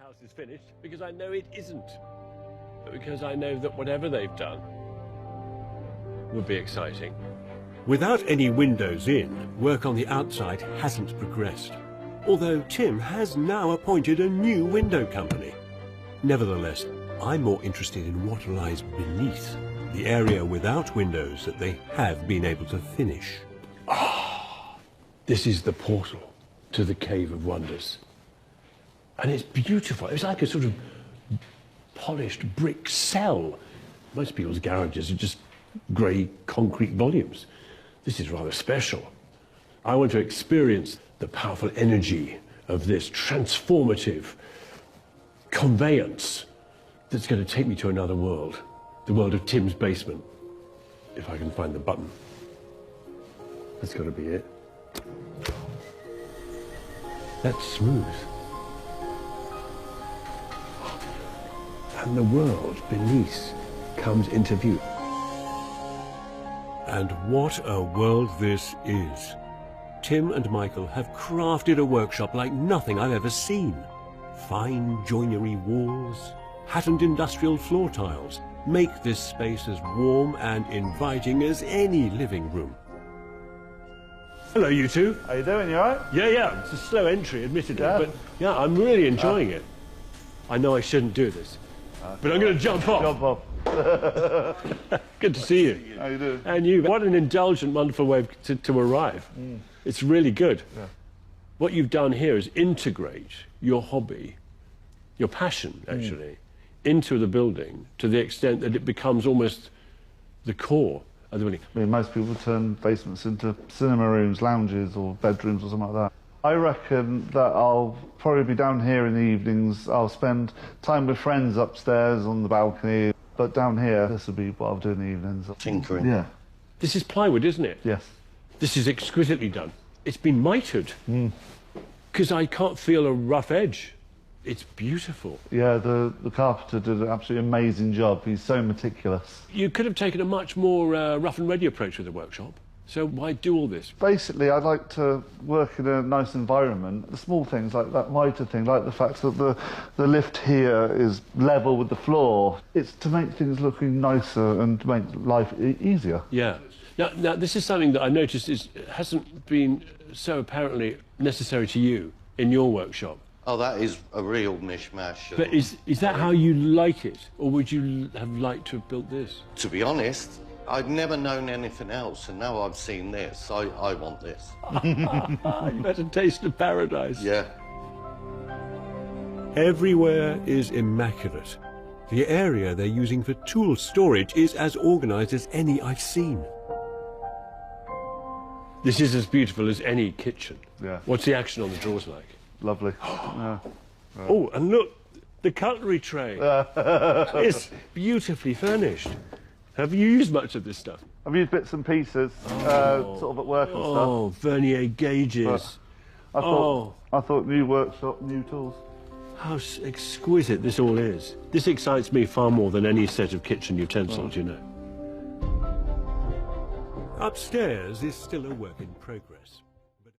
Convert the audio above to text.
house is finished, because I know it isn't. But because I know that whatever they've done would be exciting. Without any windows in, work on the outside hasn't progressed. Although Tim has now appointed a new window company. Nevertheless, I'm more interested in what lies beneath, the area without windows that they have been able to finish. This is the portal to the Cave of Wonders. And it's beautiful. It's like a sort of polished brick cell. Most people's garages are just grey concrete volumes. This is rather special. I want to experience the powerful energy of this transformative conveyance that's going to take me to another world, the world of Tim's basement, if I can find the button. That's got to be it. That's smooth. And the world beneath comes into view. And what a world this is. Tim and Michael have crafted a workshop like nothing I've ever seen. Fine joinery walls, patterned industrial floor tiles make this space as warm and inviting as any living room. Hello, you two. How you doing, you alright? Yeah. It's a slow entry, admittedly, Yeah. but yeah, I'm really enjoying it. I know I shouldn't do this, but I'm going to jump off. Jump off. Good to see you. How you doing? And you. What an indulgent, wonderful way to arrive. It's really good. Yeah. What you've done here is integrate your hobby, your passion, actually, into the building to the extent that it becomes almost the core of the building. I mean, most people turn basements into cinema rooms, lounges or bedrooms or something like that. I reckon that I'll probably be down here in the evenings. I'll spend time with friends upstairs on the balcony, but down here, this will be what I'll do in the evenings. Tinkering. Yeah. This is plywood, isn't it? Yes. This is exquisitely done. It's been mitered, because I can't feel a rough edge. It's beautiful. Yeah, the carpenter did an absolutely amazing job. He's so meticulous. You could have taken a much more rough and ready approach with the workshop. So why do all this? Basically, I'd like to work in a nice environment. The small things like that mitre thing, like the fact that the lift here is level with the floor. It's to make things looking nicer and to make life easier. Yeah. Now, this is something that I noticed hasn't been so apparently necessary to you in your workshop. Oh, that is a real mishmash. But is that how you like it? Or would you have liked to have built this? To be honest, I'd never known anything else, and now I've seen this. I want this. You've had a taste of paradise. Yeah. Everywhere is immaculate. The area they're using for tool storage is as organised as any I've seen. This is as beautiful as any kitchen. Yeah. What's the action on the drawers like? Lovely. Yeah. Oh, and look, the cutlery tray. It's beautifully furnished. Have you used much of this stuff? I've used bits and pieces, sort of at work and stuff. Oh, vernier gauges. I thought new workshop, new tools. How exquisite this all is. This excites me far more than any set of kitchen utensils, you know. Upstairs is still a work in progress.